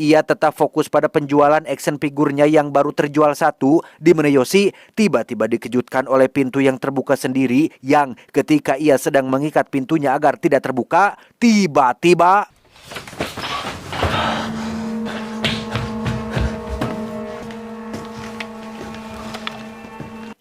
Ia tetap fokus pada penjualan action figurnya yang baru terjual satu, di mana Yoshi tiba-tiba dikejutkan oleh pintu yang terbuka sendiri yang ketika ia sedang mengikat pintunya agar tidak terbuka, tiba-tiba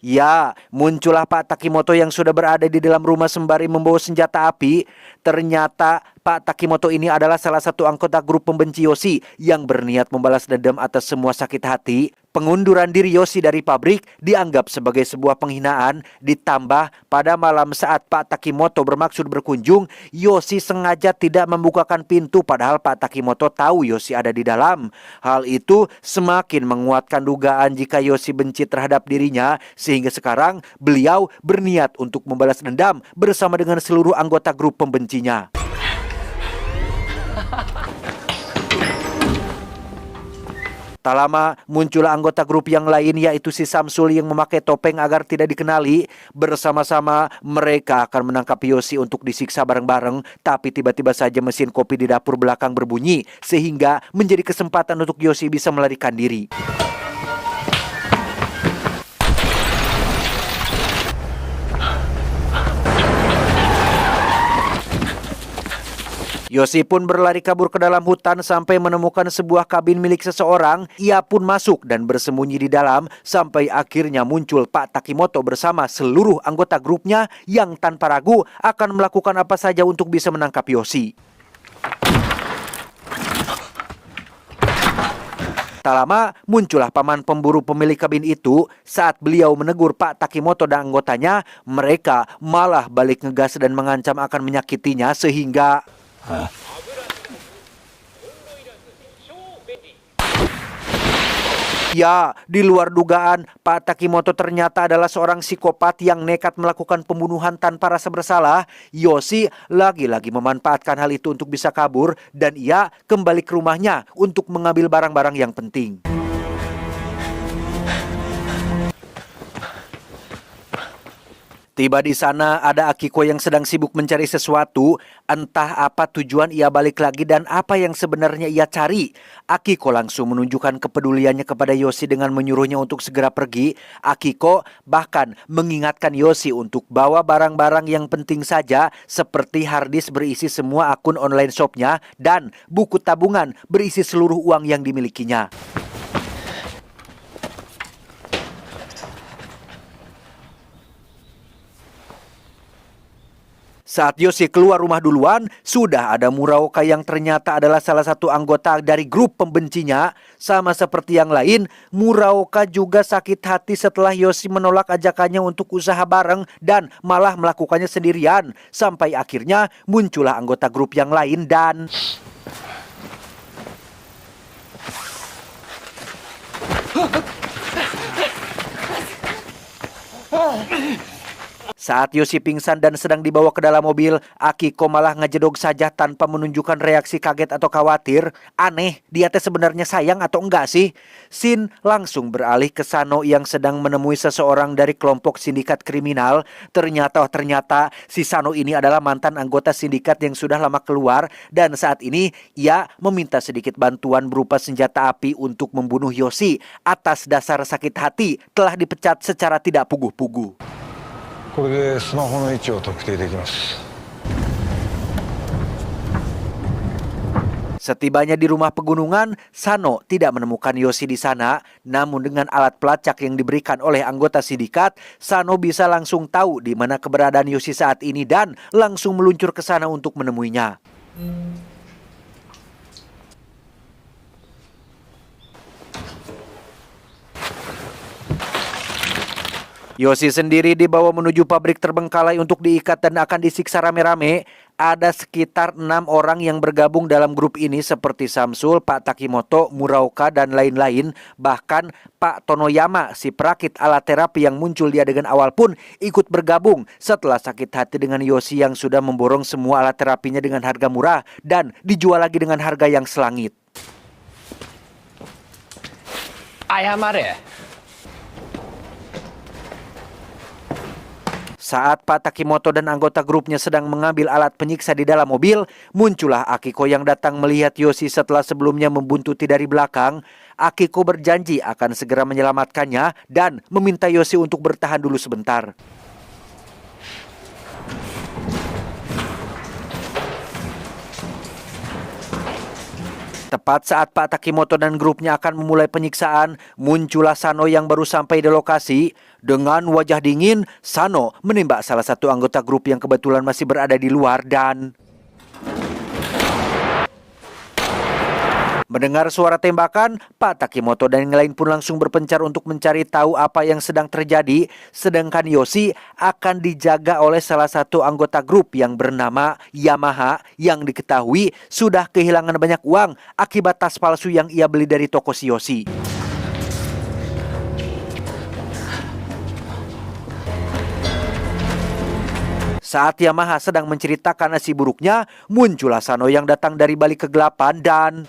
ya, muncullah Pak Takimoto yang sudah berada di dalam rumah sembari membawa senjata api. Ternyata Pak Takimoto ini adalah salah satu anggota grup pembenci Yoshi yang berniat membalas dendam atas semua sakit hati. Pengunduran diri Yoshi dari pabrik dianggap sebagai sebuah penghinaan. Ditambah pada malam saat Pak Takimoto bermaksud berkunjung, Yoshi sengaja tidak membukakan pintu padahal Pak Takimoto tahu Yoshi ada di dalam. Hal itu semakin menguatkan dugaan jika Yoshi benci terhadap dirinya, sehingga sekarang beliau berniat untuk membalas dendam bersama dengan seluruh anggota grup pembencinya. Tak lama muncul anggota grup yang lain, yaitu si Samsul yang memakai topeng agar tidak dikenali. Bersama-sama mereka akan menangkap Yoshi untuk disiksa bareng-bareng. Tapi tiba-tiba saja mesin kopi di dapur belakang berbunyi, sehingga menjadi kesempatan untuk Yoshi bisa melarikan diri. Yoshi pun berlari kabur ke dalam hutan sampai menemukan sebuah kabin milik seseorang. Ia pun masuk dan bersembunyi di dalam sampai akhirnya muncul Pak Takimoto bersama seluruh anggota grupnya yang tanpa ragu akan melakukan apa saja untuk bisa menangkap Yoshi. Tak lama muncullah paman pemburu pemilik kabin itu. Saat beliau menegur Pak Takimoto dan anggotanya, mereka malah balik ngegas dan mengancam akan menyakitinya sehingga ya, di luar dugaan, Pak Takimoto ternyata adalah seorang psikopat yang nekat melakukan pembunuhan tanpa rasa bersalah. Yoshi lagi-lagi memanfaatkan hal itu untuk bisa kabur dan ia kembali ke rumahnya untuk mengambil barang-barang yang penting. Tiba di sana ada Akiko yang sedang sibuk mencari sesuatu. Entah apa tujuan ia balik lagi dan apa yang sebenarnya ia cari. Akiko langsung menunjukkan kepeduliannya kepada Yoshi dengan menyuruhnya untuk segera pergi. Akiko bahkan mengingatkan Yoshi untuk bawa barang-barang yang penting saja, seperti harddisk berisi semua akun online shopnya dan buku tabungan berisi seluruh uang yang dimilikinya. Saat Yoshi keluar rumah duluan, sudah ada Muraoka yang ternyata adalah salah satu anggota dari grup pembencinya. Sama seperti yang lain, Muraoka juga sakit hati setelah Yoshi menolak ajakannya untuk usaha bareng dan malah melakukannya sendirian. Sampai akhirnya muncullah anggota grup yang lain dan saat Yoshi pingsan dan sedang dibawa ke dalam mobil, Akiko malah ngejedog saja tanpa menunjukkan reaksi kaget atau khawatir. Aneh, dia teh sebenarnya sayang atau enggak sih? Shin langsung beralih ke Sano yang sedang menemui seseorang dari kelompok sindikat kriminal. Ternyata si Sano ini adalah mantan anggota sindikat yang sudah lama keluar dan saat ini ia meminta sedikit bantuan berupa senjata api untuk membunuh Yoshi. Atas dasar sakit hati telah dipecat secara tidak puguh-puguh. これでスマホの位置を特定できます。 Setibanya di rumah pegunungan, Sano tidak menemukan Yoshi di sana. Namun dengan alat pelacak yang diberikan oleh anggota sindikat, Sano bisa langsung tahu di mana keberadaan Yoshi saat ini dan langsung meluncur ke sana untuk menemuinya. Yoshi sendiri dibawa menuju pabrik terbengkalai untuk diikat dan akan disiksa rame-rame. Ada sekitar 6 orang yang bergabung dalam grup ini seperti Samsul, Pak Takimoto, Muraoka, dan lain-lain. Bahkan Pak Tonoyama, si perakit alat terapi yang muncul di adegan awal pun ikut bergabung setelah sakit hati dengan Yoshi yang sudah memborong semua alat terapinya dengan harga murah dan dijual lagi dengan harga yang selangit. Saat Pak Takimoto dan anggota grupnya sedang mengambil alat penyiksa di dalam mobil, muncullah Akiko yang datang melihat Yoshi setelah sebelumnya membuntuti dari belakang. Akiko berjanji akan segera menyelamatkannya dan meminta Yoshi untuk bertahan dulu sebentar. Tepat saat Pak Takimoto dan grupnya akan memulai penyiksaan, muncullah Sano yang baru sampai di lokasi. Dengan wajah dingin, Sano menembak salah satu anggota grup yang kebetulan masih berada di luar dan mendengar suara tembakan, Pak Takimoto dan yang lain pun langsung berpencar untuk mencari tahu apa yang sedang terjadi. Sedangkan Yoshi akan dijaga oleh salah satu anggota grup yang bernama Yamaha yang diketahui sudah kehilangan banyak uang akibat tas palsu yang ia beli dari toko si Yoshi. Saat Yamaha sedang menceritakan nasib buruknya, muncullah Sano yang datang dari balik kegelapan dan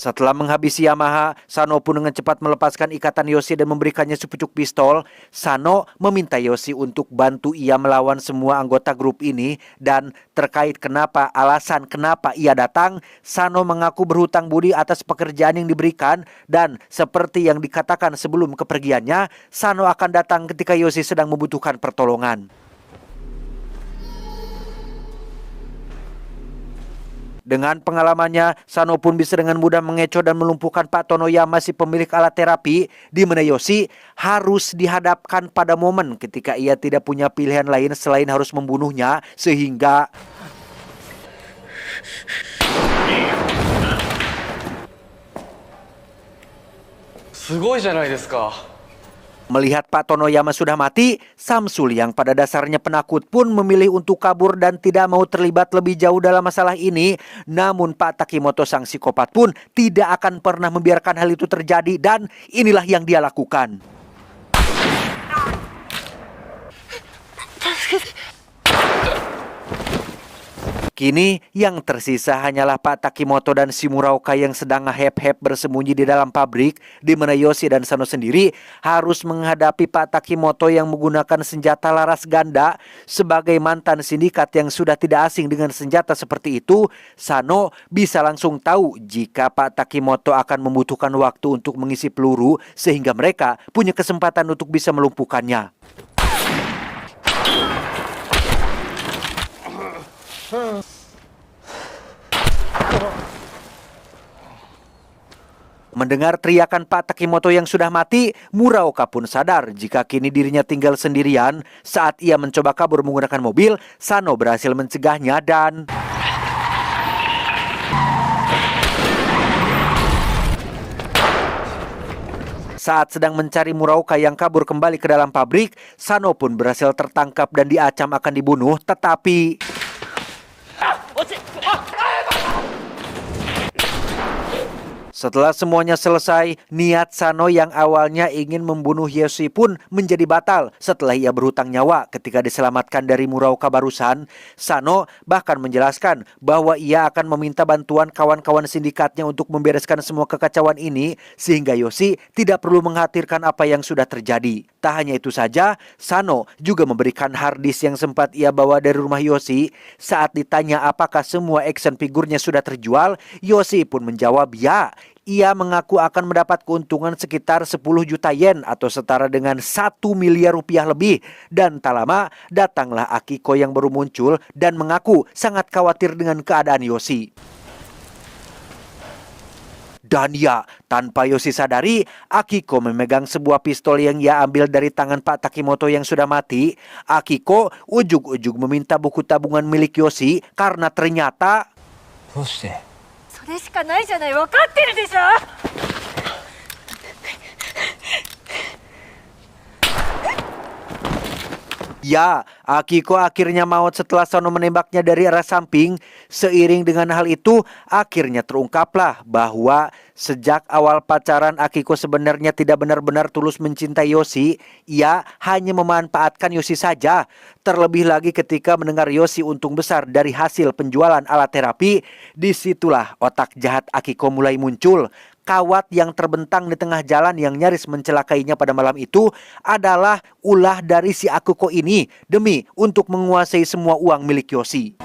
setelah menghabisi Yamaha, Sano pun dengan cepat melepaskan ikatan Yoshi dan memberikannya sepucuk pistol. Sano meminta Yoshi untuk bantu ia melawan semua anggota grup ini. Dan terkait alasan kenapa ia datang, Sano mengaku berhutang budi atas pekerjaan yang diberikan. Dan seperti yang dikatakan sebelum kepergiannya, Sano akan datang ketika Yoshi sedang membutuhkan pertolongan. Dengan pengalamannya, Sano pun bisa dengan mudah mengecoh dan melumpuhkan Pak Tonoyama si pemilik alat terapi, di mana Yoshi harus dihadapkan pada momen ketika ia tidak punya pilihan lain selain harus membunuhnya, sehingga Sugoi janai desu ka. melihat Pak Tonoyama sudah mati, Samsul yang pada dasarnya penakut pun memilih untuk kabur dan tidak mau terlibat lebih jauh dalam masalah ini. Namun Pak Takimoto sang psikopat pun tidak akan pernah membiarkan hal itu terjadi dan inilah yang dia lakukan. Kini yang tersisa hanyalah Pak Takimoto dan si Muraoka yang sedang ngehep-hep bersembunyi di dalam pabrik, di mana Yoshi dan Sano sendiri harus menghadapi Pak Takimoto yang menggunakan senjata laras ganda. Sebagai mantan sindikat yang sudah tidak asing dengan senjata seperti itu, Sano bisa langsung tahu jika Pak Takimoto akan membutuhkan waktu untuk mengisi peluru sehingga mereka punya kesempatan untuk bisa melumpuhkannya. Mendengar teriakan Pak Takimoto yang sudah mati, Muraoka pun sadar jika kini dirinya tinggal sendirian. Saat ia mencoba kabur menggunakan mobil, Sano berhasil mencegahnya dan saat sedang mencari Muraoka yang kabur kembali ke dalam pabrik, Sano pun berhasil tertangkap dan diancam akan dibunuh, tetapi setelah semuanya selesai, niat Sano yang awalnya ingin membunuh Yoshi pun menjadi batal setelah ia berhutang nyawa ketika diselamatkan dari Muraoka barusan. Sano bahkan menjelaskan bahwa ia akan meminta bantuan kawan-kawan sindikatnya untuk membereskan semua kekacauan ini sehingga Yoshi tidak perlu mengkhawatirkan apa yang sudah terjadi. Tak hanya itu saja, Sano juga memberikan hard disk yang sempat ia bawa dari rumah Yoshi. Saat ditanya apakah semua action figurnya sudah terjual, Yoshi pun menjawab ya. Ia mengaku akan mendapat keuntungan sekitar 10 juta yen atau setara dengan 1 miliar rupiah lebih. Dan tak lama datanglah Akiko yang baru muncul dan mengaku sangat khawatir dengan keadaan Yoshi. Dan ya, tanpa Yoshi sadari, Akiko memegang sebuah pistol yang ia ambil dari tangan Pak Takimoto yang sudah mati. Akiko ujug-ujug meminta buku tabungan milik Yoshi karena ternyata どうして？それしかないじゃない、分かってるでしょ。 ya, Akiko akhirnya maut setelah Sano menembaknya dari arah samping. Seiring dengan hal itu, akhirnya terungkaplah bahwa sejak awal pacaran Akiko sebenarnya tidak benar-benar tulus mencintai Yoshi. Ia hanya memanfaatkan Yoshi saja. Terlebih lagi ketika mendengar Yoshi untung besar dari hasil penjualan alat terapi, disitulah otak jahat Akiko mulai muncul. kawat yang terbentang di tengah jalan yang nyaris mencelakainya pada malam itu adalah ulah dari si Akuko ini demi untuk menguasai semua uang milik Yoshi.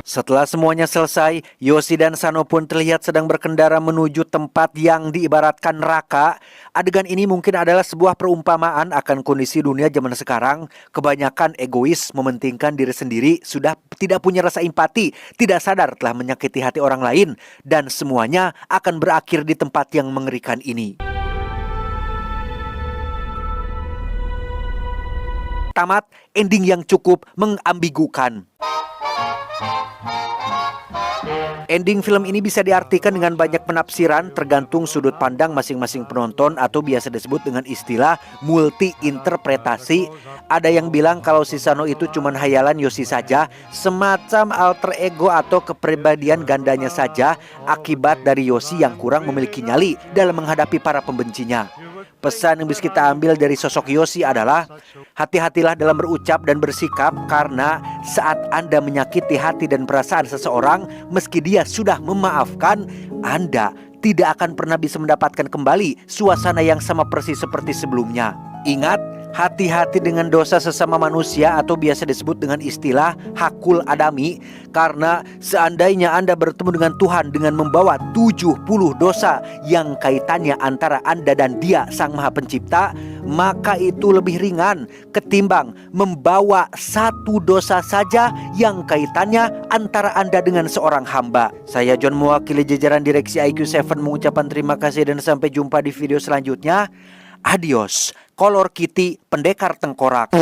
Setelah semuanya selesai, Yoshi dan Sano pun terlihat sedang berkendara menuju tempat yang diibaratkan neraka. Adegan ini mungkin adalah sebuah perumpamaan akan kondisi dunia zaman sekarang. Kebanyakan egois, mementingkan diri sendiri, sudah tidak punya rasa empati, tidak sadar telah menyakiti hati orang lain, dan semuanya akan berakhir di tempat yang mengerikan ini. Tamat, ending yang cukup mengambigukan. Ending film ini bisa diartikan dengan banyak penafsiran tergantung sudut pandang masing-masing penonton atau biasa disebut dengan istilah multi-interpretasi. Ada yang bilang kalau si Sano itu cuma hayalan Yoshi saja, semacam alter ego atau kepribadian gandanya saja akibat dari Yoshi yang kurang memiliki nyali dalam menghadapi para pembencinya. Pesan yang bisa kita ambil dari sosok Yoshi adalah hati-hatilah dalam berucap dan bersikap, karena saat Anda menyakiti hati dan perasaan seseorang, meski dia sudah memaafkan, Anda tidak akan pernah bisa mendapatkan kembali suasana yang sama persis seperti sebelumnya. Ingat, hati-hati dengan dosa sesama manusia atau biasa disebut dengan istilah hakul adami, karena seandainya Anda bertemu dengan Tuhan dengan membawa 70 dosa yang kaitannya antara Anda dan Dia Sang Maha Pencipta, maka itu lebih ringan ketimbang membawa satu dosa saja yang kaitannya antara Anda dengan seorang hamba. Saya John, mewakili jajaran direksi IQ7, mengucapkan terima kasih dan sampai jumpa di video selanjutnya. Adios, Kolor Kitty Pendekar Tengkorak.